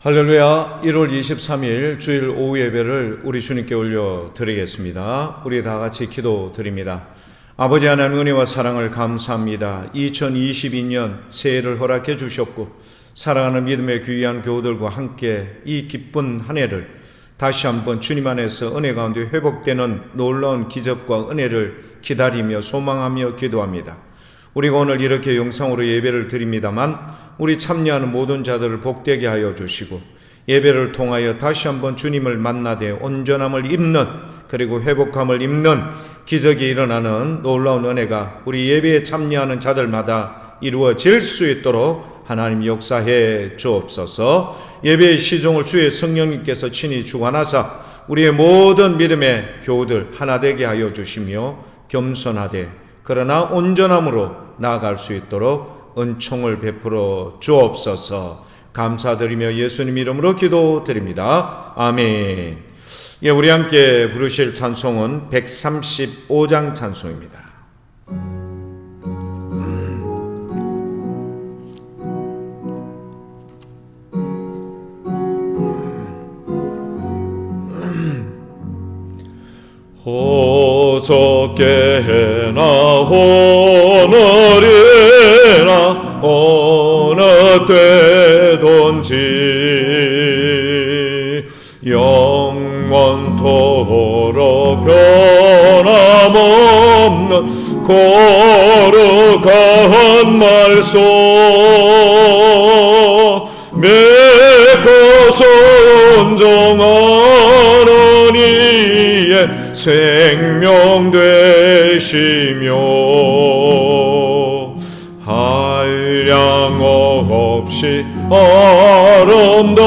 할렐루야. 1월 23일 주일 오후 예배를 우리 주님께 올려드리겠습니다. 우리 다 같이 기도드립니다. 아버지 하나님 은혜와 사랑을 감사합니다. 2022년 새해를 허락해 주셨고 사랑하는 믿음의 귀한 교우들과 함께 이 기쁜 한 해를 다시 한번 주님 안에서 은혜 가운데 회복되는 놀라운 기적과 은혜를 기다리며 소망하며 기도합니다. 우리가 오늘 이렇게 영상으로 예배를 드립니다만 우리 참여하는 모든 자들을 복되게 하여 주시고 예배를 통하여 다시 한번 주님을 만나되 온전함을 입는 그리고 회복함을 입는 기적이 일어나는 놀라운 은혜가 우리 예배에 참여하는 자들마다 이루어질 수 있도록 하나님 역사해 주옵소서. 예배의 시종을 주의 성령님께서 친히 주관하사 우리의 모든 믿음의 교우들 하나 되게 하여 주시며 겸손하되 그러나 온전함으로 나아갈 수 있도록 은총을 베풀어 주옵소서. 감사드리며 예수님 이름으로 기도드립니다. 아멘. 예, 우리 함께 부르실 찬송은 135장 찬송입니다. 어저께나 오늘이나 어느 때든지 영원토록 변함없는 거룩한 말씀 믿고 순종하는 이의 생명 되시며 한량 없이 아름답고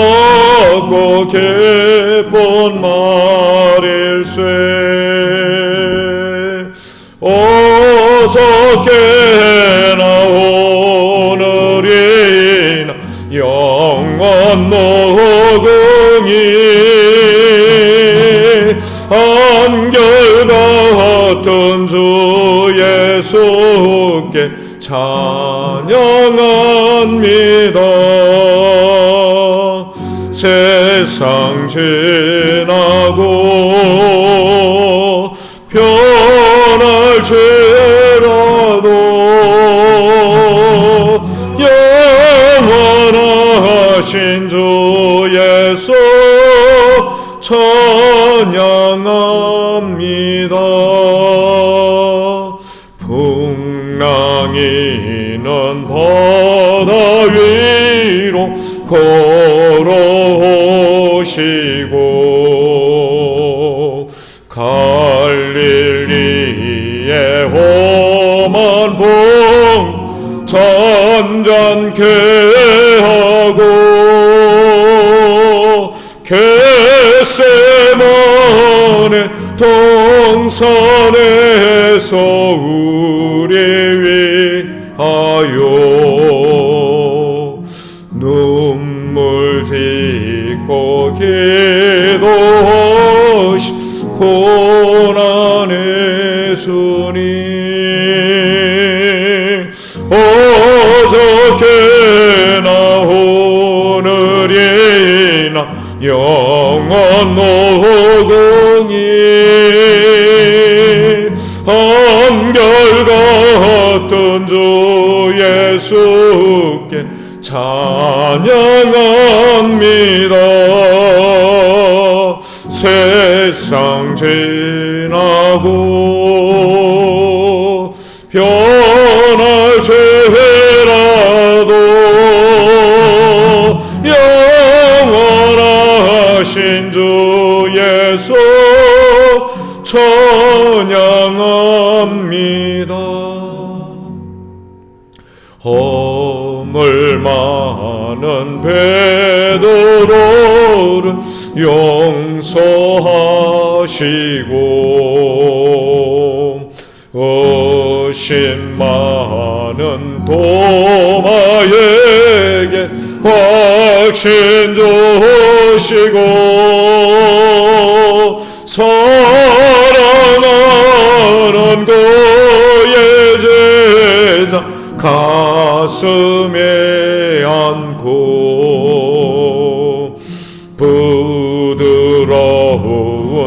기쁜 말일세 어저께나 오늘이나 영원 노궁이 한결같은 주 예수께 찬양합니다. 세상 지나고 변할지라도 영원하신 주 예수 찬양합니다. 풍랑이는 바다 위로 걸어오시고 갈릴리의 험한 봉 잔잔케 하고 겟세마네 동산에서 우리 위하여 눈물 짓고 기도하시 고난의 주님 어저께나 오늘이나 영원 노궁이 한결같은 주 예수께 찬양합니다. 세상 지나고 변할지라도 영원하신 주 예수 찬양합니다. 허물 많은 베드로를 용서하시고 의심 많은 도마에게 확신 주시고 사랑하는 그의 제자 가슴에 안고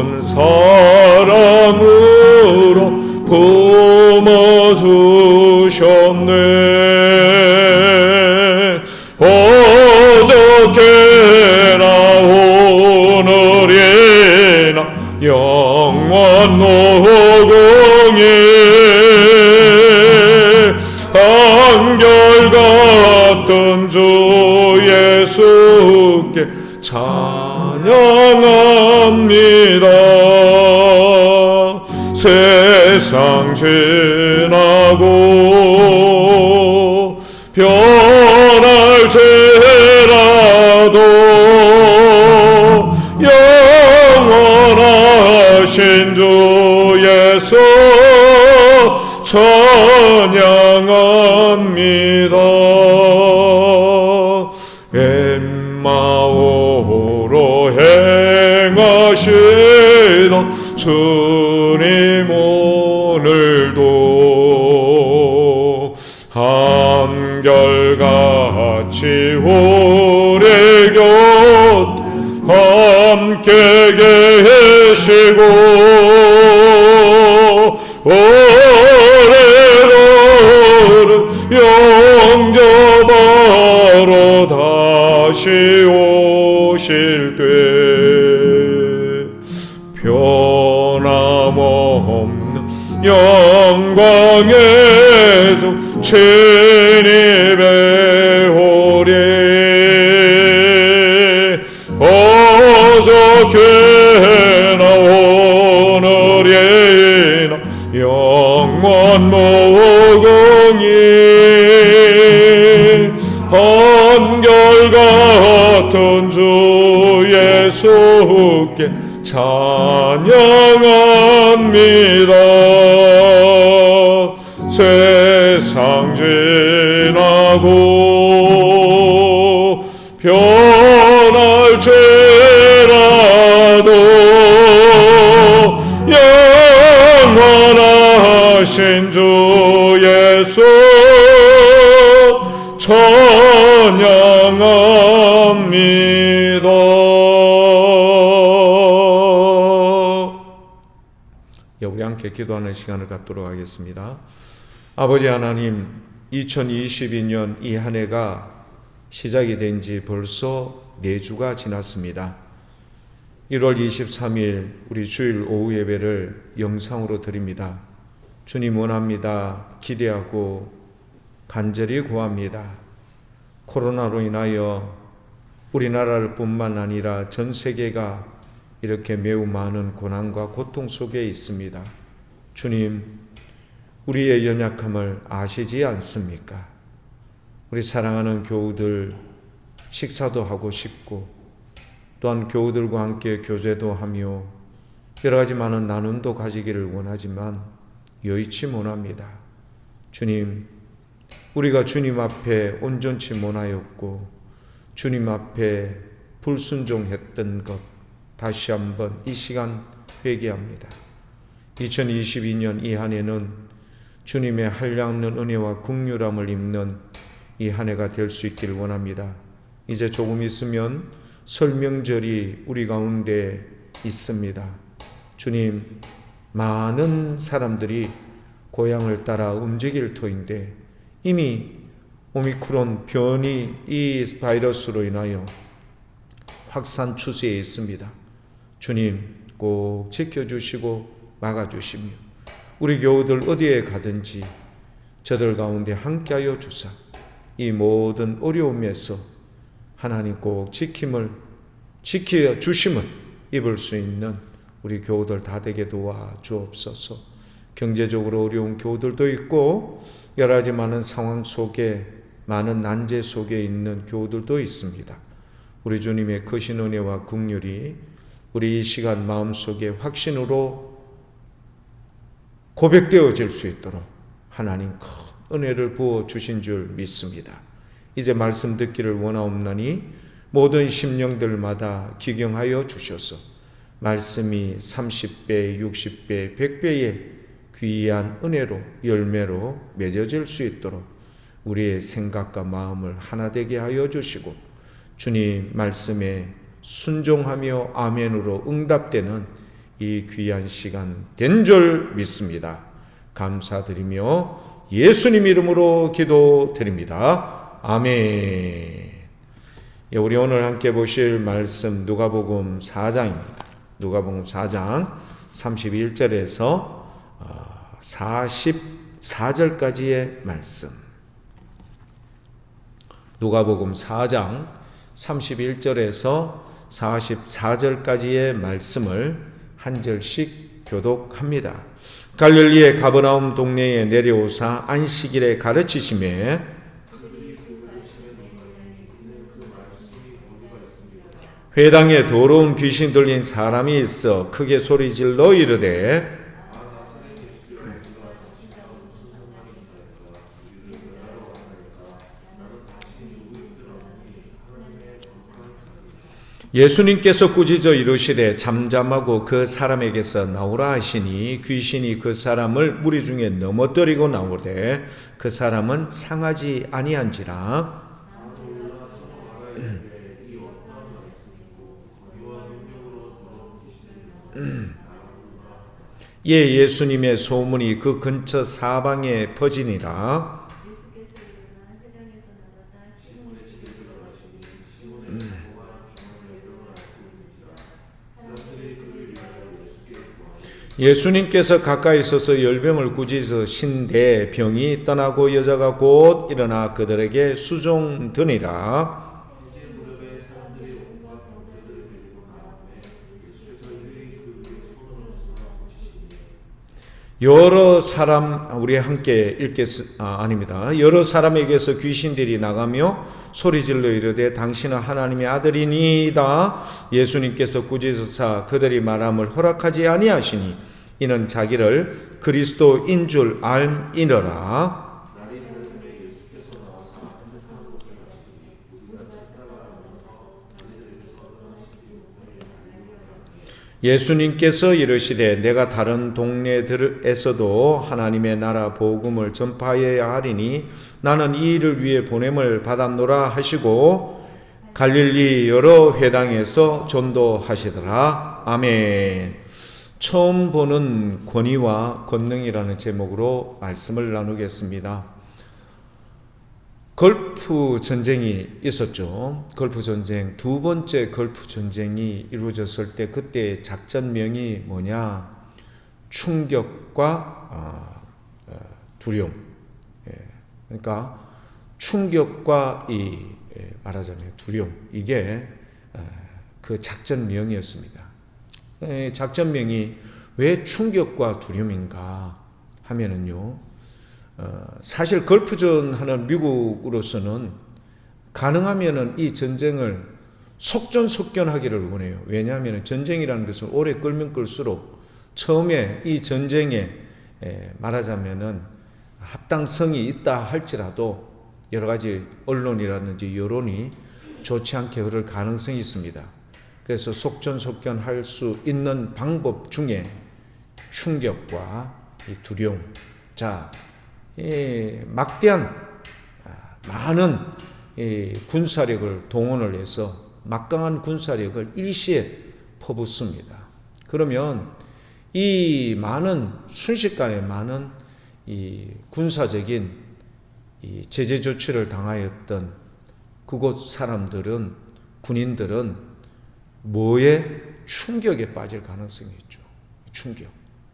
온 사랑으로 품어주셨네. 어저께나 오늘이나 영원 노공에 한결같은 주 예수께 찬양합니다. 세상 지나고 변할지라도 영원하신 주 예수 찬양합니다. 엠마오로 행하시던 주님 오늘도 한결같이 우리 곁 함께 계시고 오래도록 영접하러 다시 오실 때 변함없는 영광의 주 진입해 오리. 어저께나 오늘이나 영원 무궁히 한결같은 주 예수께 찬양합니다. 세상 지나고 변할지라도 영원하신 주 예수 찬양합니다. 우리 함께 기도하는 시간을 갖도록 하겠습니다. 아버지 하나님, 2022년 이 한 해가 시작이 된 지 벌써 4주가 지났습니다. 1월 23일 우리 주일 오후 예배를 영상으로 드립니다. 주님 원합니다. 기대하고 간절히 구합니다. 코로나로 인하여 우리나라를 뿐만 아니라 전 세계가 이렇게 매우 많은 고난과 고통 속에 있습니다. 주님, 우리의 연약함을 아시지 않습니까? 우리 사랑하는 교우들 식사도 하고 싶고 또한 교우들과 함께 교제도 하며 여러 가지 많은 나눔도 가지기를 원하지만 여의치 못합니다. 주님, 우리가 주님 앞에 온전치 못하였고 주님 앞에 불순종했던 것 다시 한번 이 시간 회개합니다. 2022년 이 한 해는 주님의 한량없는 은혜와 긍휼함을 입는 이 한 해가 될 수 있기를 원합니다. 이제 조금 있으면 설 명절이 우리 가운데 있습니다. 주님, 많은 사람들이 고향을 따라 움직일 터인데 이미 오미크론 변이 이 바이러스로 인하여 확산 추세에 있습니다. 주님, 꼭 지켜주시고 막아주시며 우리 교우들 어디에 가든지 저들 가운데 함께하여 주사 이 모든 어려움에서 하나님 꼭 지켜주심을 입을 수 있는 우리 교우들 다 되게 도와 주옵소서. 경제적으로 어려운 교우들도 있고 여러 가지 많은 상황 속에 많은 난제 속에 있는 교우들도 있습니다. 우리 주님의 크신 은혜와 긍휼이 우리 이 시간 마음속에 확신으로 고백되어질 수 있도록 하나님 큰 은혜를 부어주신 줄 믿습니다. 이제 말씀 듣기를 원하옵나니 모든 심령들마다 기경하여 주셔서 말씀이 30배, 60배, 100배의 귀한 은혜로 열매로 맺어질 수 있도록 우리의 생각과 마음을 하나 되게 하여 주시고 주님 말씀에 순종하며 아멘으로 응답되는 이 귀한 시간 된 줄 믿습니다. 감사드리며 예수님 이름으로 기도드립니다. 아멘. 우리 오늘 함께 보실 말씀 누가복음 4장입니다. 누가복음 4장 31절에서 44절까지의 말씀. 누가복음 4장 31절에서 44절까지의 말씀을 한 절씩 교독합니다. 갈릴리의 가버나움 동네에 내려오사 안식일에 가르치시매 회당에 더러운 귀신 들린 사람이 있어 크게 소리질러 이르되 예수님께서 꾸짖어 이르시되 잠잠하고 그 사람에게서 나오라 하시니 귀신이 그 사람을 무리 중에 넘어뜨리고 나오되 그 사람은 상하지 아니한지라. 예, 예수님의 소문이 그 근처 사방에 퍼지니라. 예수님께서 가까이 서서 열병을 꾸짖으신데 병이 떠나고 여자가 곧 일어나 그들에게 수종드니라. 여러 사람 우리 함께 아닙니다. 여러 사람에게서 귀신들이 나가며 소리질러 이르되 당신은 하나님의 아들이니이다. 예수님께서 꾸짖으사 그들이 말함을 허락하지 아니하시니 이는 자기를 그리스도인 줄 알미니라. 예수님께서 이르시되 내가 다른 동네들에서도 하나님의 나라 복음을 전파해야 하리니 나는 이 일을 위해 보냄을 받았노라 하시고 갈릴리 여러 회당에서 전도하시더라. 아멘. 처음 보는 권위와 권능이라는 제목으로 말씀을 나누겠습니다. 걸프 전쟁이 있었죠. 걸프 전쟁, 두 번째 걸프 전쟁이 이루어졌을 때 그때의 작전명이 뭐냐? 충격과 두려움. 그러니까 충격과 말하자면 두려움. 이게 그 작전명이었습니다. 작전명이 왜 충격과 두려움인가 하면은요. 사실 걸프전 하는 미국으로서는 가능하면은 이 전쟁을 속전속결하기를 원해요. 왜냐하면 전쟁이라는 것은 오래 끌면 끌수록 처음에 이 전쟁에 말하자면은 합당성이 있다 할지라도 여러 가지 언론이라든지 여론이 좋지 않게 흐를 가능성이 있습니다. 그래서 속전속결할 수 있는 방법 중에 충격과 이 두려움. 자, 막대한 많은 군사력을 동원을 해서 막강한 군사력을 일시에 퍼붓습니다. 그러면 이 많은 순식간에 많은 이 군사적인 이 제재 조치를 당하였던 그곳 사람들은 군인들은 뭐에 충격에 빠질 가능성이 있죠. 충격.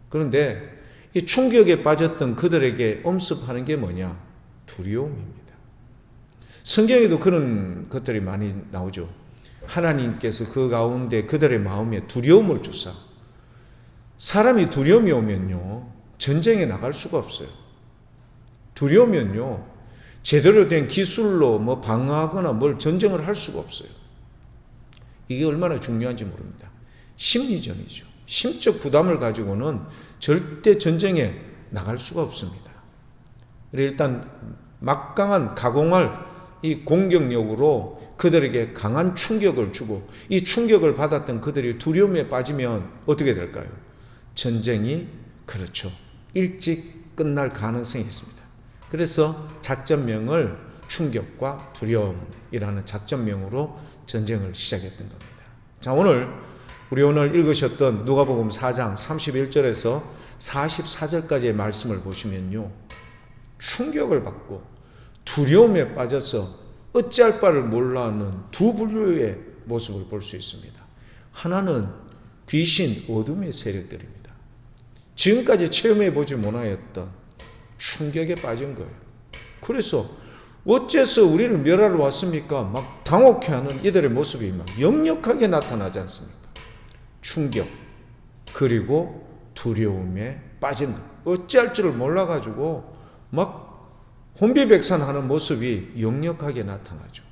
그런데 이 충격에 빠졌던 그들에게 엄습하는 게 뭐냐? 두려움입니다. 성경에도 그런 것들이 많이 나오죠. 하나님께서 그 가운데 그들의 마음에 두려움을 주사. 사람이 두려움이 오면요, 전쟁에 나갈 수가 없어요. 두려우면요, 제대로 된 기술로 방어하거나 뭘 전쟁을 할 수가 없어요. 이게 얼마나 중요한지 모릅니다. 심리전이죠. 심적 부담을 가지고는 절대 전쟁에 나갈 수가 없습니다. 일단 막강한 가공할 이 공격력으로 그들에게 강한 충격을 주고 이 충격을 받았던 그들이 두려움에 빠지면 어떻게 될까요? 전쟁이 그렇죠. 일찍 끝날 가능성이 있습니다. 그래서 작전명을 충격과 두려움이라는 작전명으로 전쟁을 시작했던 겁니다. 자, 오늘 우리 오늘 읽으셨던 누가복음 4장 31절에서 44절까지의 말씀을 보시면요, 충격을 받고 두려움에 빠져서 어찌할 바를 몰라 하는 두 부류의 모습을 볼 수 있습니다. 하나는 귀신, 어둠의 세력들입니다. 지금까지 체험해 보지 못하였던 충격에 빠진 거예요. 그래서 어째서 우리를 멸하러 왔습니까? 막 당혹해하는 이들의 모습이 막 역력하게 나타나지 않습니까? 충격, 그리고 두려움에 빠진 것. 어찌할 줄을 몰라가지고 막 혼비백산하는 모습이 역력하게 나타나죠.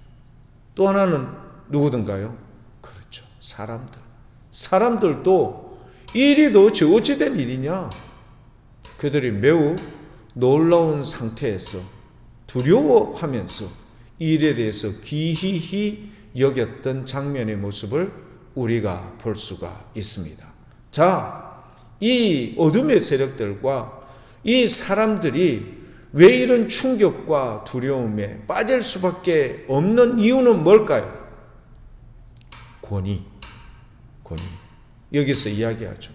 또 하나는 누구든가요? 그렇죠, 사람들. 사람들도 일이 도대체 어찌된 일이냐? 그들이 매우 놀라운 상태에서 두려워하면서 일에 대해서 기이히 여겼던 장면의 모습을 우리가 볼 수가 있습니다. 자, 이 어둠의 세력들과 이 사람들이 왜 이런 충격과 두려움에 빠질 수밖에 없는 이유는 뭘까요? 권위. 여기서 이야기하죠.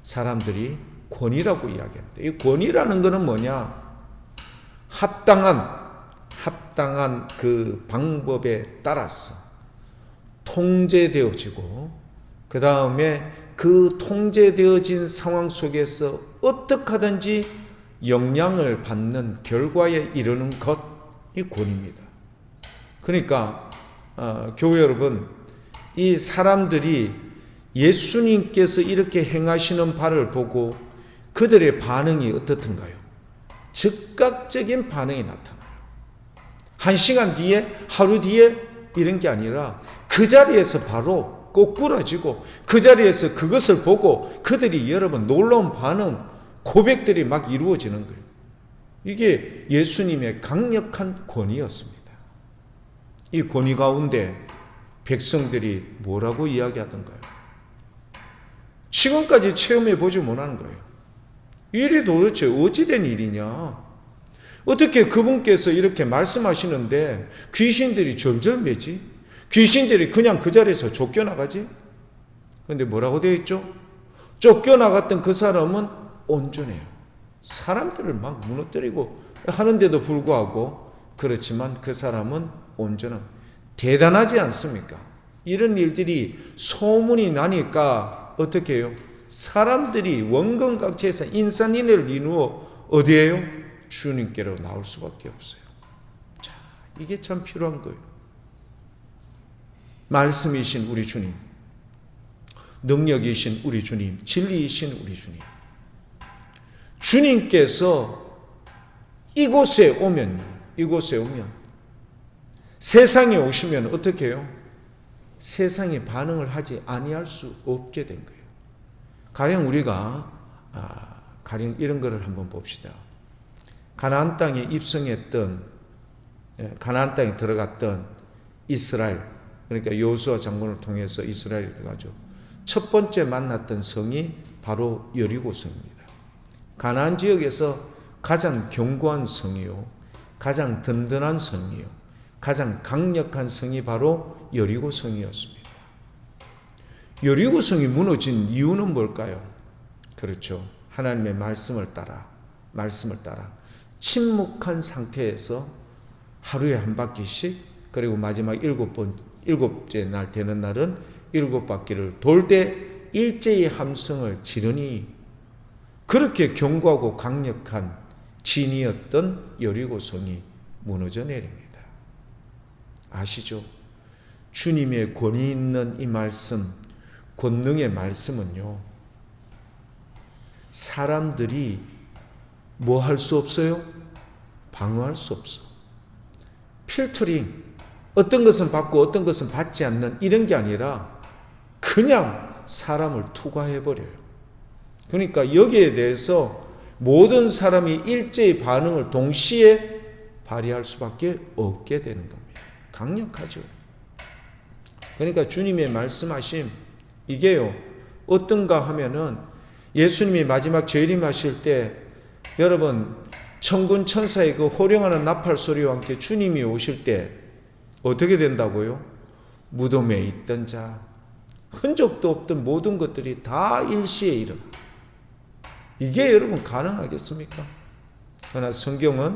사람들이 권위라고 이야기합니다. 이 권위라는 것은 뭐냐? 합당한 그 방법에 따라서 통제되어지고, 그 다음에 그 통제되어진 상황 속에서 어떻게 하든지 영향을 받는 결과에 이르는 것이 권위입니다. 그러니까 교회 여러분, 이 사람들이 예수님께서 이렇게 행하시는 바를 보고 그들의 반응이 어떻던가요? 즉각적인 반응이 나타나요. 한 시간 뒤에, 하루 뒤에 이런 게 아니라 그 자리에서 바로 꼬꾸라지고 그 자리에서 그것을 보고 그들이 여러분 놀라운 반응, 고백들이 막 이루어지는 거예요. 이게 예수님의 강력한 권위였습니다. 이 권위 가운데 백성들이 뭐라고 이야기하던가요? 지금까지 체험해 보지 못하는 거예요. 일이 도대체 어찌된 일이냐? 어떻게 그분께서 이렇게 말씀하시는데 귀신들이 절절매지? 귀신들이 그냥 그 자리에서 쫓겨나가지? 그런데 뭐라고 되어 있죠? 쫓겨나갔던 그 사람은 온전해요. 사람들을 막 무너뜨리고 하는데도 불구하고, 그렇지만 그 사람은 온전한, 대단하지 않습니까? 이런 일들이 소문이 나니까 어떻게 해요? 사람들이 원근각지에서 인산인해를 이루어 어디에요? 주님께로 나올 수밖에 없어요. 자, 이게 참 필요한 거예요. 말씀이신 우리 주님, 능력이신 우리 주님, 진리이신 우리 주님, 주님께서 이곳에 오면 세상에 오시면 어떻게 해요? 세상에 반응을 하지 아니할 수 없게 된 거예요. 가령 우리가 가령 이런 거를 한번 봅시다. 가나안 땅에 입성했던, 가나안 땅에 들어갔던 이스라엘, 그러니까 여호수아 장군을 통해서 이스라엘이 들어가죠. 첫 번째 만났던 성이 바로 여리고성입니다. 가나안 지역에서 가장 견고한 성이요, 가장 든든한 성이요, 가장 강력한 성이 바로 여리고성이었습니다. 여리고성이 무너진 이유는 뭘까요? 그렇죠, 하나님의 말씀을 따라 침묵한 상태에서 하루에 한 바퀴씩, 그리고 마지막 일곱째 날 되는 날은 7바퀴를 돌 때 일제히 함성을 지르니, 그렇게 견고하고 강력한 진이었던 여리고성이 무너져 내립니다. 아시죠? 주님의 권위 있는 이 말씀, 권능의 말씀은요, 사람들이 뭐 할 수 없어요? 방어할 수 없어. 필터링, 어떤 것은 받고 어떤 것은 받지 않는 이런 게 아니라 그냥 사람을 투과해버려요. 그러니까 여기에 대해서 모든 사람이 일제히 반응을 동시에 발휘할 수밖에 없게 되는 겁니다. 강력하죠. 그러니까 주님의 말씀하심, 이게요, 어떤가 하면은 예수님이 마지막 재림하실 때 여러분 천군 천사의 그 호령하는 나팔 소리와 함께 주님이 오실 때 어떻게 된다고요? 무덤에 있던 자, 흔적도 없던 모든 것들이 다 일시에 일어나. 이게 여러분 가능하겠습니까? 그러나 성경은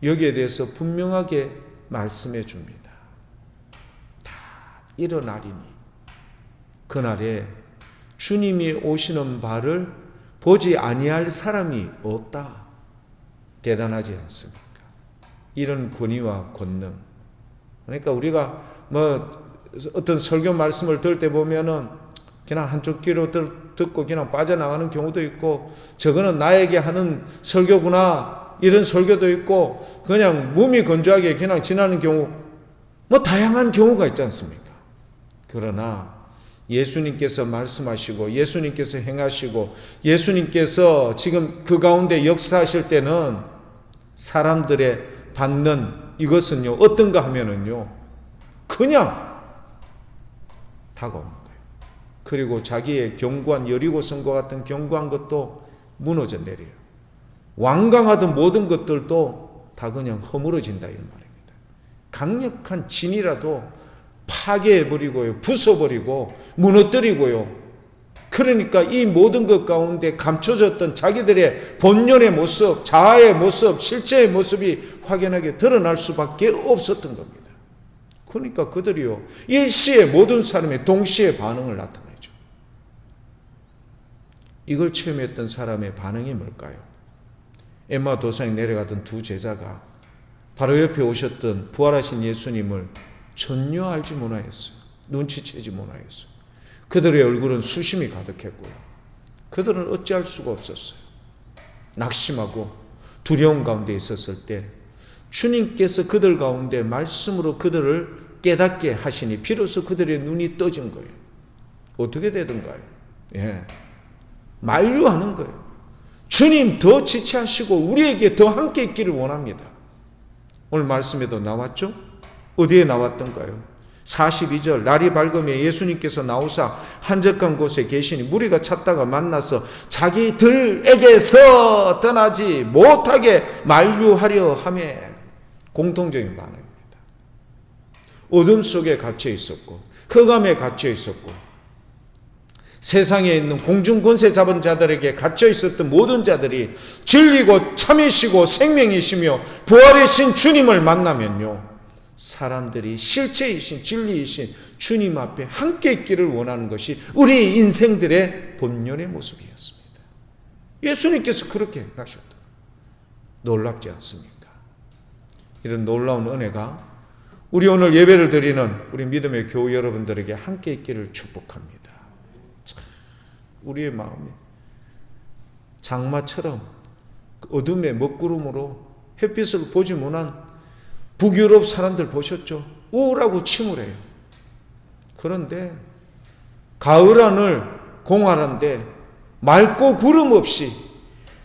여기에 대해서 분명하게 말씀해 줍니다. 다 일어나리니 그날에 주님이 오시는 바를 보지 아니할 사람이 없다. 대단하지 않습니까? 이런 권위와 권능. 그러니까 우리가 어떤 설교 말씀을 들을 때 보면은 그냥 한쪽 귀로 듣고 그냥 빠져나가는 경우도 있고, 저거는 나에게 하는 설교구나 이런 설교도 있고, 그냥 몸이 건조하게 그냥 지나는 경우, 다양한 경우가 있지 않습니까? 그러나 예수님께서 말씀하시고 예수님께서 행하시고 예수님께서 지금 그 가운데 역사하실 때는 사람들의 받는 이것은요 어떤가 하면은요 그냥 다가오는 거예요. 그리고 자기의 견고한 여리고성과 같은 견고한 것도 무너져 내려요. 완강하던 모든 것들도 다 그냥 허물어진다 이런 말입니다. 강력한 진이라도 파괴해버리고요, 부숴버리고 무너뜨리고요. 그러니까 이 모든 것 가운데 감춰졌던 자기들의 본연의 모습, 자아의 모습, 실제의 모습이 확연하게 드러날 수밖에 없었던 겁니다. 그러니까 그들이요 일시에 모든 사람의 동시에 반응을 나타내죠. 이걸 체험했던 사람의 반응이 뭘까요? 엠마 도상에 내려가던 두 제자가 바로 옆에 오셨던 부활하신 예수님을 전혀 알지 못하였어요. 눈치채지 못하였어요. 그들의 얼굴은 수심이 가득했고요. 그들은 어찌할 수가 없었어요. 낙심하고 두려움 가운데 있었을 때 주님께서 그들 가운데 말씀으로 그들을 깨닫게 하시니 비로소 그들의 눈이 떠진 거예요. 어떻게 되던가요? 만류하는 거예요. 주님 더 지체하시고 우리에게 더 함께 있기를 원합니다. 오늘 말씀에도 나왔죠? 어디에 나왔던가요? 42절 날이 밝으며 예수님께서 나오사 한적한 곳에 계시니 무리가 찾다가 만나서 자기들에게서 떠나지 못하게 만류하려 하며 공통적인 반응입니다. 어둠 속에 갇혀 있었고 흑암에 갇혀 있었고 세상에 있는 공중권세 잡은 자들에게 갇혀 있었던 모든 자들이 진리고 참이시고 생명이시며 부활이신 주님을 만나면요 사람들이 실체이신 진리이신 주님 앞에 함께 있기를 원하는 것이 우리 인생들의 본연의 모습이었습니다. 예수님께서 그렇게 하셨다. 놀랍지 않습니까? 이런 놀라운 은혜가 우리 오늘 예배를 드리는 우리 믿음의 교우 여러분들에게 함께 있기를 축복합니다. 우리의 마음에 장마처럼 어둠의 먹구름으로 햇빛을 보지 못한 북유럽 사람들 보셨죠? 우울하고 침울해요. 그런데 가을 하늘 공활한데 맑고 구름 없이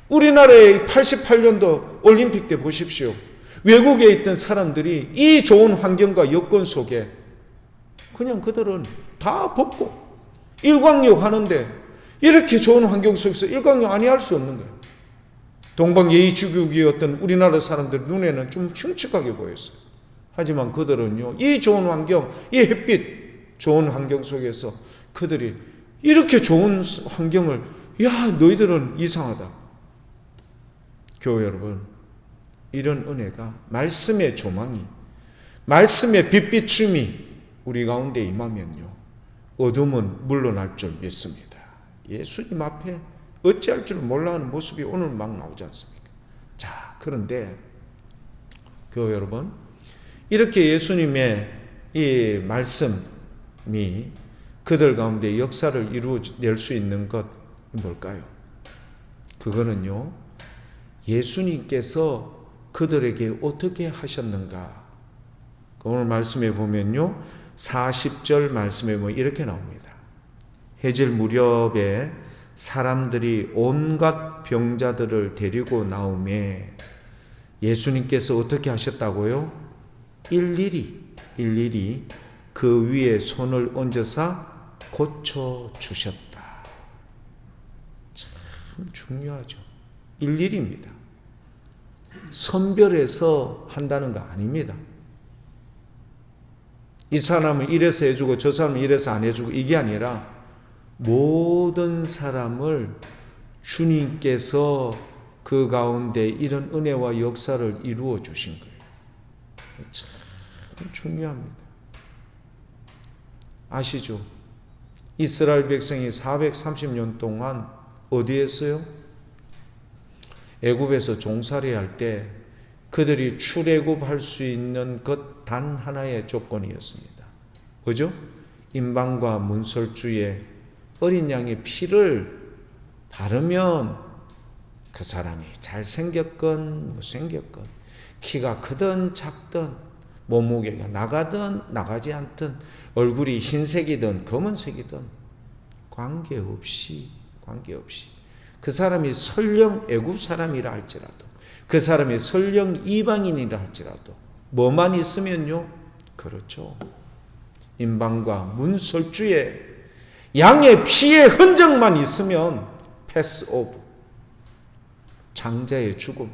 우리나라의 88년도 올림픽 때 보십시오. 외국에 있던 사람들이 이 좋은 환경과 여건 속에 그냥 그들은 다 벗고 일광욕 하는데 이렇게 좋은 환경 속에서 일광욕 아니 할 수 없는 거예요. 동방예의주국이었던 우리나라 사람들 눈에는 좀 흉측하게 보였어요. 하지만 그들은요, 이 좋은 환경, 이 햇빛 좋은 환경 속에서 그들이 이렇게 좋은 환경을, 야, 너희들은 이상하다. 교회 여러분, 이런 은혜가 말씀의 조망이, 말씀의 빛비춤이 우리 가운데 임하면요, 어둠은 물러날 줄 믿습니다. 예수님 앞에 어찌할 줄 몰라하는 모습이 오늘 막 나오지 않습니까? 자, 그런데 교회 여러분, 이렇게 예수님의 이 말씀이 그들 가운데 역사를 이루어낼 수 있는 것 뭘까요? 그거는요, 예수님께서 그들에게 어떻게 하셨는가? 오늘 말씀에 보면요, 40절 말씀에 보면 이렇게 나옵니다. 해질 무렵에 사람들이 온갖 병자들을 데리고 나오매 예수님께서 어떻게 하셨다고요? 일일이 그 위에 손을 얹어서 고쳐주셨다. 참 중요하죠. 일일입니다. 선별해서 한다는 거 아닙니다. 이 사람은 이래서 해주고 저 사람은 이래서 안 해주고 이게 아니라 모든 사람을 주님께서 그 가운데 이런 은혜와 역사를 이루어 주신 거예요. 참 중요합니다. 아시죠? 이스라엘 백성이 430년 동안 어디에서요? 애굽에서 종살이 할 때 그들이 출애굽할 수 있는 것 단 하나의 조건이었습니다. 뭐죠? 임방과 문설주에 어린 양의 피를 바르면 그 사람이 잘생겼건 못생겼건 키가 크든 작든 몸무게가 나가든 나가지 않든 얼굴이 흰색이든 검은색이든 관계없이 그 사람이 설령 애굽 사람이라 할지라도 그 사람이 설령 이방인이라 할지라도 뭐만 있으면요, 그렇죠, 임방과 문설주에 양의 피의 흔적만 있으면 패스 오브, 장자의 죽음,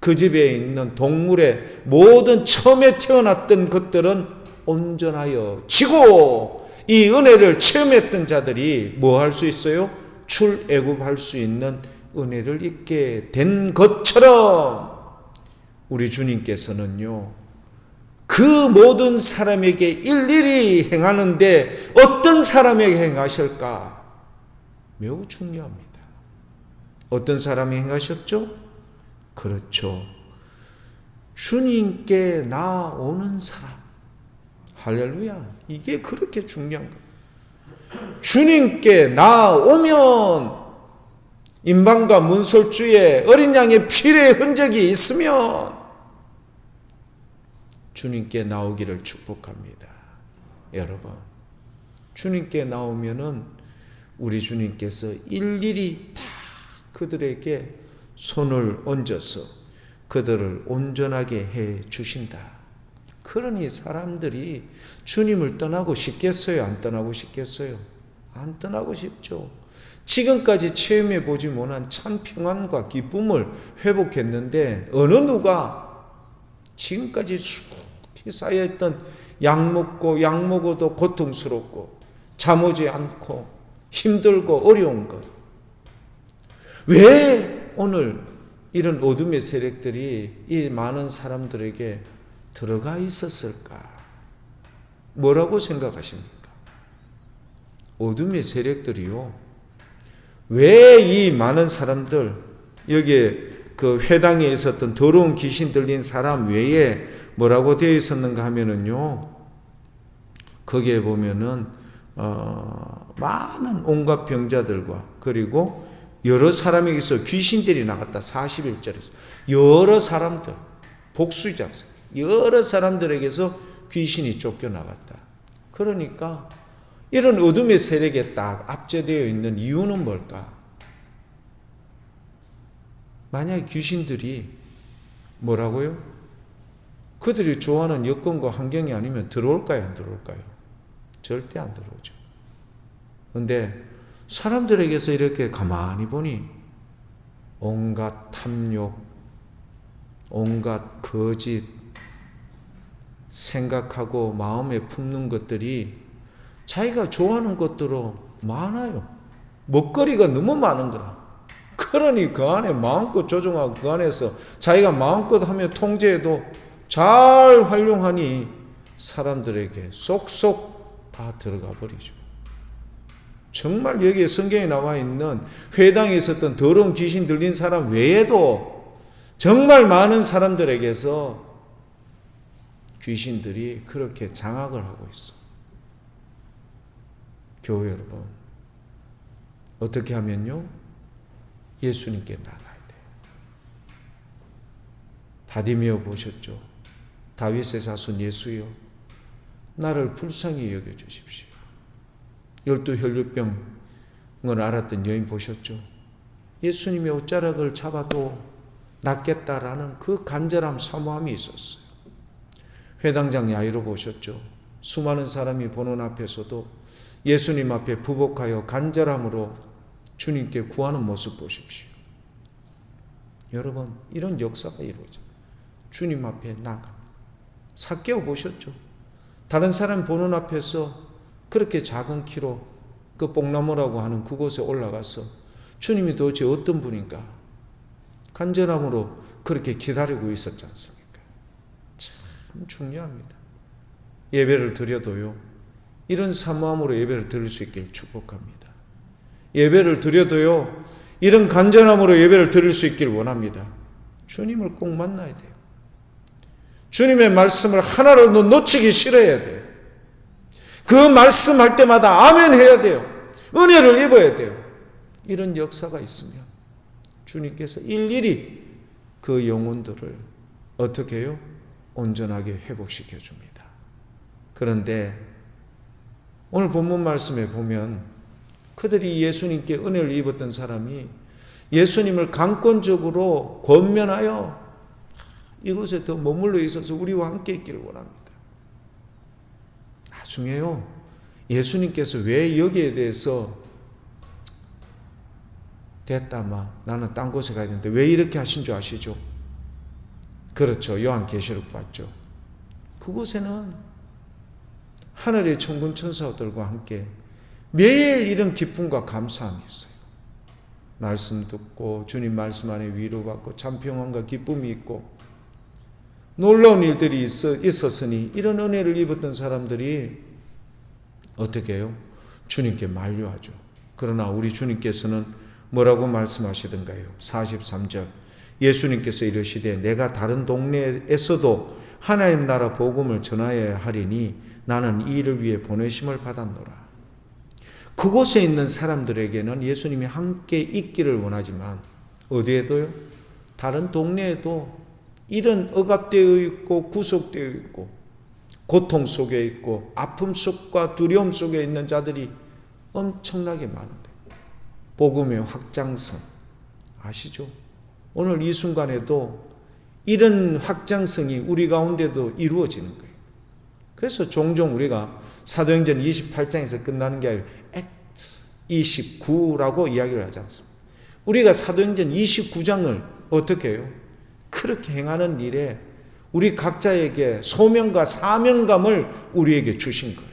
그 집에 있는 동물의 모든 처음에 태어났던 것들은 온전하여 지고 이 은혜를 체험했던 자들이 뭐 할 수 있어요? 출애굽할 수 있는 은혜를 입게 된 것처럼 우리 주님께서는요, 그 모든 사람에게 일일이 행하는데 어떤 사람에게 행하실까? 매우 중요합니다. 어떤 사람이 행하셨죠? 그렇죠, 주님께 나오는 사람. 할렐루야. 이게 그렇게 중요한 거예요. 주님께 나오면 임방과 문설주에 어린 양의 피의 흔적이 있으면 주님께 나오기를 축복합니다. 여러분, 주님께 나오면은 우리 주님께서 일일이 다 그들에게 손을 얹어서 그들을 온전하게 해 주신다. 그러니 사람들이 주님을 떠나고 싶겠어요? 안 떠나고 싶겠어요? 안 떠나고 싶죠. 지금까지 체험해 보지 못한 참 평안과 기쁨을 회복했는데 어느 누가 지금까지 수없이 쌓여있던 약 먹어도 고통스럽고 잠 오지 않고 힘들고 어려운 것, 왜 오늘 이런 어둠의 세력들이 이 많은 사람들에게 들어가 있었을까? 뭐라고 생각하십니까? 어둠의 세력들이요, 왜 이 많은 사람들, 여기에 그 회당에 있었던 더러운 귀신 들린 사람 외에 뭐라고 되어 있었는가 하면은요, 거기에 보면은 많은 온갖 병자들과 그리고 여러 사람에게서 귀신들이 나갔다. 41절에서 여러 사람들, 복수자서 여러 사람들에게서 귀신이 쫓겨나갔다. 그러니까 이런 어둠의 세력에 딱 압제되어 있는 이유는 뭘까? 만약에 귀신들이 뭐라고요? 그들이 좋아하는 여건과 환경이 아니면 들어올까요? 안 들어올까요? 절대 안 들어오죠. 그런데 사람들에게서 이렇게 가만히 보니 온갖 탐욕, 온갖 거짓 생각하고 마음에 품는 것들이 자기가 좋아하는 것들로 많아요. 먹거리가 너무 많은 거라. 그러니 그 안에 마음껏 조종하고 그 안에서 자기가 마음껏 하며 통제해도 잘 활용하니 사람들에게 쏙쏙 다 들어가 버리죠. 정말 여기에 성경에 나와 있는 회당에 있었던 더러운 귀신 들린 사람 외에도 정말 많은 사람들에게서 귀신들이 그렇게 장악을 하고 있어. 교회 여러분, 어떻게 하면요? 예수님께 나가야 돼요. 바디메오 보셨죠? 다윗의 자손 예수여, 나를 불쌍히 여겨주십시오. 12 혈류병을 앓았던 여인 보셨죠? 예수님의 옷자락을 잡아도 낫겠다라는 그 간절함, 사모함이 있었어요. 회당장 야이로 보셨죠? 수많은 사람이 보는 앞에서도 예수님 앞에 부복하여 간절함으로 주님께 구하는 모습 보십시오. 여러분, 이런 역사가 이루어져요. 주님 앞에 나갑니다. 삭개오 보셨죠? 다른 사람 보는 앞에서 그렇게 작은 키로 그 뽕나무라고 하는 그곳에 올라가서 주님이 도대체 어떤 분인가 간절함으로 그렇게 기다리고 있었지 않습니까? 참 중요합니다. 예배를 드려도요, 이런 사모함으로 예배를 드릴 수 있길 축복합니다. 예배를 드려도요, 이런 간절함으로 예배를 드릴 수 있길 원합니다. 주님을 꼭 만나야 돼요. 주님의 말씀을 하나라도 놓치기 싫어야 돼요. 그 말씀할 때마다 아멘 해야 돼요. 은혜를 입어야 돼요. 이런 역사가 있으면 주님께서 일일이 그 영혼들을 어떻게 해요? 온전하게 회복시켜 줍니다. 그런데 오늘 본문 말씀에 보면 그들이 예수님께 은혜를 입었던 사람이 예수님을 강권적으로 권면하여 이곳에 더 머물러 있어서 우리와 함께 있기를 원합니다. 나중에요, 예수님께서 왜 여기에 대해서 됐다마 나는 딴 곳에 가야 되는데 왜 이렇게 하신 줄 아시죠? 그렇죠. 요한계시록 봤죠. 그곳에는 하늘의 천군 천사들과 함께 매일 이런 기쁨과 감사함이 있어요. 말씀 듣고 주님 말씀 안에 위로받고 참 평안과 기쁨이 있고 놀라운 일들이 있었으니 이런 은혜를 입었던 사람들이 어떻게 해요? 주님께 만류하죠. 그러나 우리 주님께서는 뭐라고 말씀하시던가요? 43절 예수님께서 이르시되 내가 다른 동네에서도 하나님 나라 복음을 전하여야 하리니 나는 이 일을 위해 보내심을 받았노라. 그곳에 있는 사람들에게는 예수님이 함께 있기를 원하지만 어디에도요? 다른 동네에도 이런 억압되어 있고 구속되어 있고 고통 속에 있고 아픔 속과 두려움 속에 있는 자들이 엄청나게 많은 거예요. 복음의 확장성 아시죠? 오늘 이 순간에도 이런 확장성이 우리 가운데도 이루어지는 거예요. 그래서 종종 우리가 사도행전 28장에서 끝나는 게 아니라 액트 29라고 이야기를 하지 않습니까? 우리가 사도행전 29장을 어떻게 해요? 그렇게 행하는 일에 우리 각자에게 소명과 사명감을 우리에게 주신 거예요.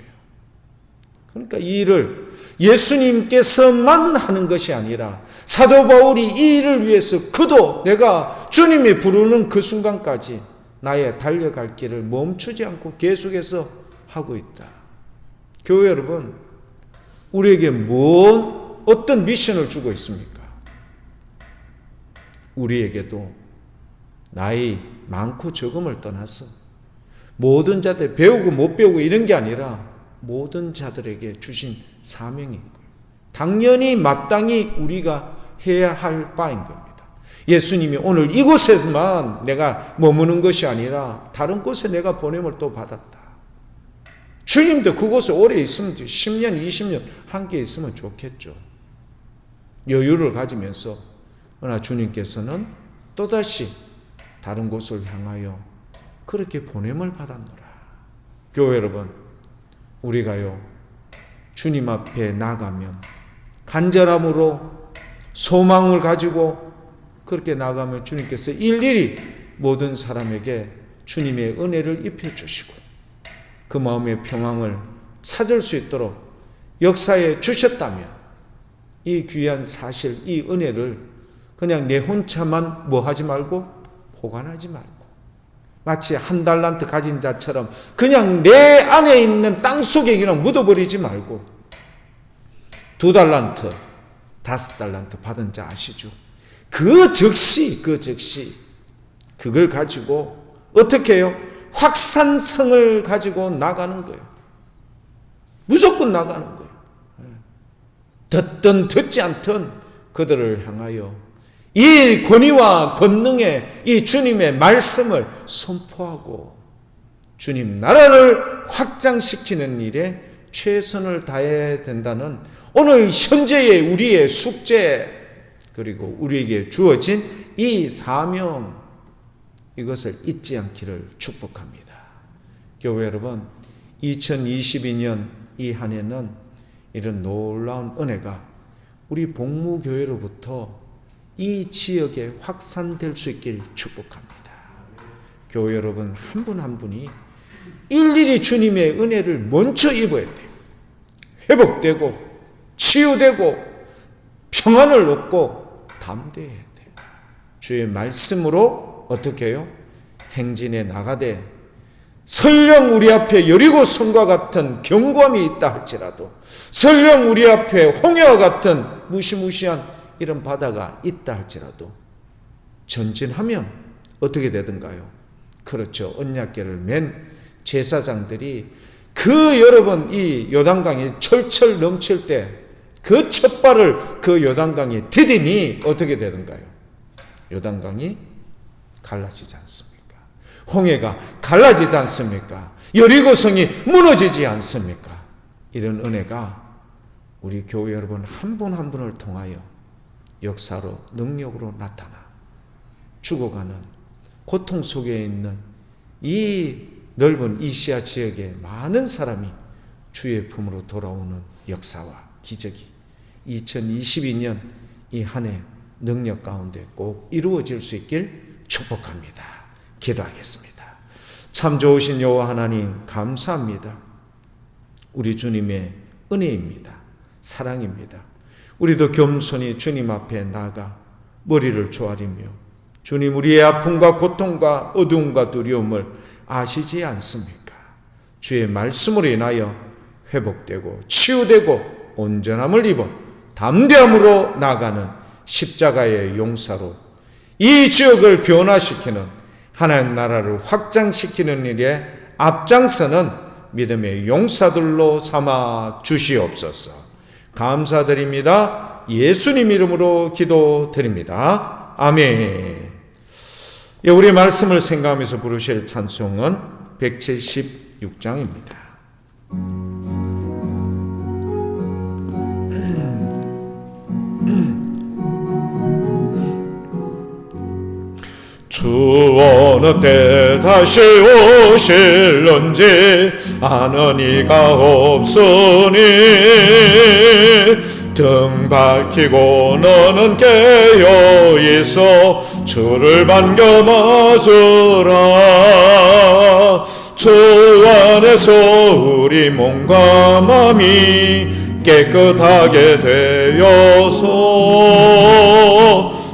그러니까 이 일을 예수님께서만 하는 것이 아니라 사도 바울이 이 일을 위해서 그도 내가 주님이 부르는 그 순간까지 나의 달려갈 길을 멈추지 않고 계속해서 하고 있다. 교회 여러분, 우리에게 어떤 미션을 주고 있습니까? 우리에게도 나이 많고 적음을 떠나서 모든 자들 배우고 못 배우고 이런 게 아니라 모든 자들에게 주신 사명인 거예요. 당연히 마땅히 우리가 해야 할 바인 겁니다. 예수님이 오늘 이곳에서만 내가 머무는 것이 아니라 다른 곳에 내가 보냄을 또 받았다. 주님도 그곳에 오래 있으면 10년, 20년 함께 있으면 좋겠죠. 여유를 가지면서 그러나 주님께서는 또다시 다른 곳을 향하여 그렇게 보냄을 받았노라. 교회 여러분, 우리가요 주님 앞에 나가면 간절함으로 소망을 가지고 그렇게 나가면 주님께서 일일이 모든 사람에게 주님의 은혜를 입혀주시고 그 마음의 평안을 찾을 수 있도록 역사에 주셨다면 이 귀한 사실, 이 은혜를 그냥 내 혼자만 하지 말고 보관하지 말고 마치 한 달란트 가진 자처럼 그냥 내 안에 있는 땅속에 그냥 묻어버리지 말고 2달란트, 5달란트 받은 자 아시죠? 그 즉시 그걸 가지고 어떻게 해요? 확산성을 가지고 나가는 거예요. 무조건 나가는 거예요. 듣든 듣지 않든 그들을 향하여 이 권위와 권능의 이 주님의 말씀을 선포하고 주님 나라를 확장시키는 일에 최선을 다해야 된다는 오늘 현재의 우리의 숙제 그리고 우리에게 주어진 이 사명 이것을 잊지 않기를 축복합니다. 교회 여러분, 2022년 이 한 해는 이런 놀라운 은혜가 우리 복무교회로부터 이 지역에 확산될 수 있길 축복합니다. 교회 여러분 한 분 한 분이 일일이 주님의 은혜를 먼저 입어야 돼요. 회복되고 치유되고 평안을 얻고 담대해야 돼요. 주의 말씀으로 어떻게 해요? 행진에 나가되 설령 우리 앞에 여리고 성과 같은 경고함이 있다 할지라도, 설령 우리 앞에 홍해와 같은 무시무시한 이런 바다가 있다 할지라도 전진하면 어떻게 되던가요? 그렇죠. 언약궤를 맨 제사장들이 여러분 이 요단강이 철철 넘칠 때 그 첫 발을 그 요단강에 디디니 어떻게 되던가요? 요단강이 갈라지지 않습니까? 홍해가 갈라지지 않습니까? 여리고성이 무너지지 않습니까? 이런 은혜가 우리 교회 여러분 한 분 한 분을 통하여 역사로 능력으로 나타나 죽어가는 고통 속에 있는 이 넓은 이시아 지역의 많은 사람이 주의 품으로 돌아오는 역사와 기적이 2022년 이 한 해 능력 가운데 꼭 이루어질 수 있길 축복합니다. 기도하겠습니다. 참 좋으신 여호와 하나님 감사합니다. 우리 주님의 은혜입니다. 사랑입니다. 우리도 겸손히 주님 앞에 나가 머리를 조아리며 주님 우리의 아픔과 고통과 어두움과 두려움을 아시지 않습니까? 주의 말씀으로 인하여 회복되고 치유되고 온전함을 입어 담대함으로 나가는 십자가의 용사로 이 지역을 변화시키는 하나님 나라를 확장시키는 일에 앞장서는 믿음의 용사들로 삼아 주시옵소서. 감사드립니다. 예수님 이름으로 기도드립니다. 아멘. 우리 말씀을 생각하면서 부르실 찬송은 176장입니다. 주 어느 때 다시 오실런지 아는 이가 없으니 등 밝히고 너는 깨어있어 주를 반겨 맞으라. 주 안에서 우리 몸과 맘이 깨끗하게 되어서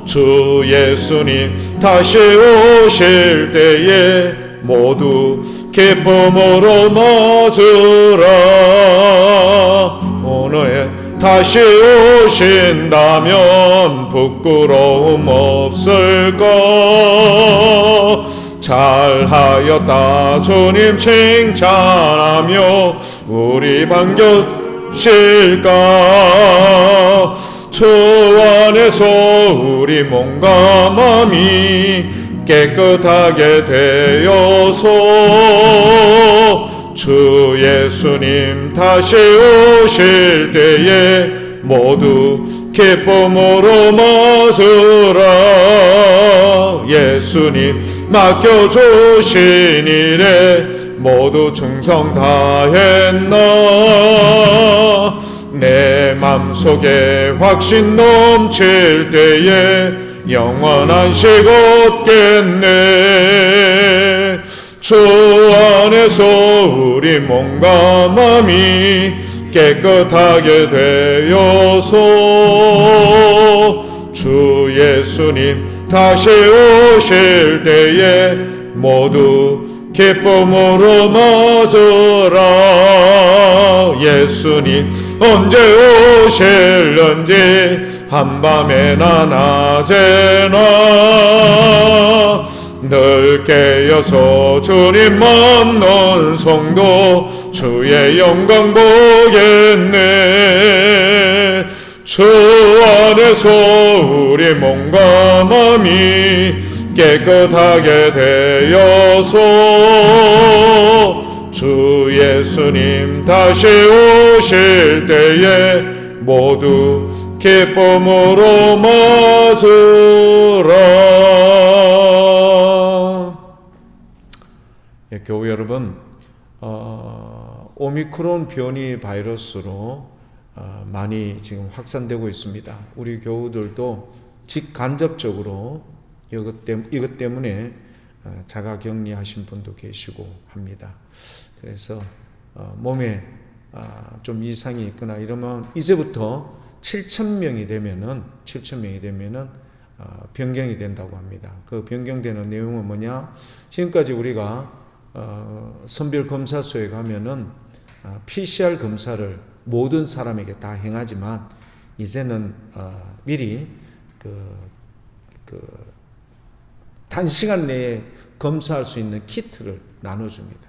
주 예수님 다시 오실 때에 모두 기쁨으로 맞으라. 오늘 다시 오신다면 부끄러움 없을까? 잘하였다 주님 칭찬하며 우리 반겨실까? 주 안에서 우리 몸과 마음이 깨끗하게 되어서 주 예수님 다시 오실 때에 모두 기쁨으로 맞으라. 예수님 맡겨주신 일에 모두 충성 다했나? 내 맘속에 확신 넘칠 때에 영원한 식 얻겠네. 주 안에서 우리 몸과 맘이 깨끗하게 되어서 주 예수님 다시 오실 때에 모두 기쁨으로 맞으라. 예수님 언제 오실런지 한밤에나 낮에나 늘 깨어서 주님 만난 성도 주의 영광 보겠네. 주 안에서 우리 몸과 마음이 깨끗하게 되어서 주 예수님 다시 오실 때에 모두 기쁨으로 맞으라. 교회 여러분, 오미크론 변이 바이러스로 많이 지금 확산되고 있습니다. 우리 교우들도 직간접적으로 이것 때문에 자가격리하신 분도 계시고 합니다. 그래서 몸에 좀 이상이 있거나 이러면 이제부터 7,000명이 되면은 변경이 된다고 합니다. 그 변경되는 내용은 뭐냐? 지금까지 우리가 선별검사소에 가면은 PCR 검사를 모든 사람에게 다 행하지만 이제는 미리 단시간 내에 검사할 수 있는 키트를 나눠줍니다.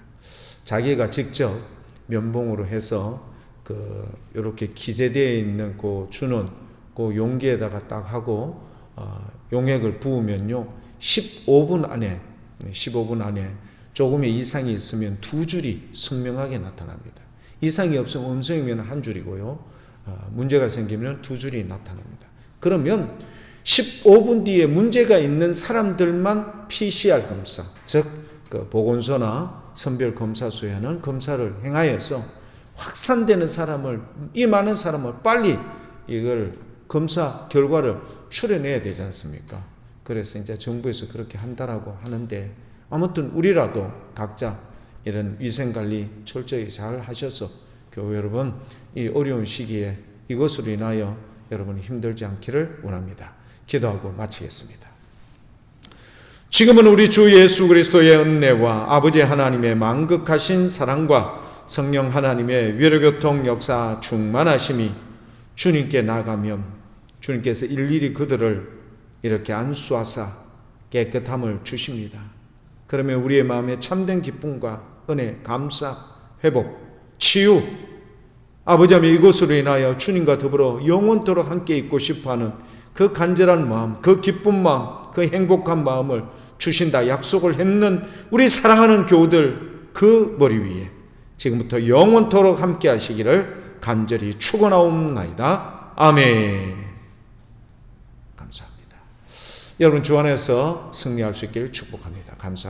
자기가 직접 면봉으로 해서 이렇게 기재되어 있는 주는 용기에다가 딱 하고 용액을 부으면요 15분 안에 조금의 이상이 있으면 2줄이 선명하게 나타납니다. 이상이 없으면 음성이면 1줄이고요 문제가 생기면 2줄이 나타납니다. 그러면 15분 뒤에 문제가 있는 사람들만 PCR 검사, 즉 보건소나 선별검사소에 하는 검사를 행하여서 확산되는 이 많은 사람을 빨리 이걸 검사 결과를 출해내야 되지 않습니까? 그래서 이제 정부에서 그렇게 한다라고 하는데, 아무튼 우리라도 각자 이런 위생관리 철저히 잘 하셔서 교회 여러분 이 어려운 시기에 이것으로 인하여 여러분이 힘들지 않기를 원합니다. 기도하고 마치겠습니다. 지금은 우리 주 예수 그리스도의 은혜와 아버지 하나님의 만극하신 사랑과 성령 하나님의 위로교통 역사 충만하심이 주님께 나가면 주님께서 일일이 그들을 이렇게 안수하사 깨끗함을 주십니다. 그러면 우리의 마음에 참된 기쁨과 은혜, 감사, 회복, 치유, 아버지 하나님 이것으로 인하여 주님과 더불어 영원토록 함께 있고 싶어하는 그 간절한 마음, 그 기쁜 마음, 그 행복한 마음을 주신다 약속을 했는 우리 사랑하는 교우들 그 머리 위에 지금부터 영원토록 함께 하시기를 간절히 축원하옵나이다. 아멘. 감사합니다. 여러분 주 안에서 승리할 수 있기를 축복합니다. 감사합니다.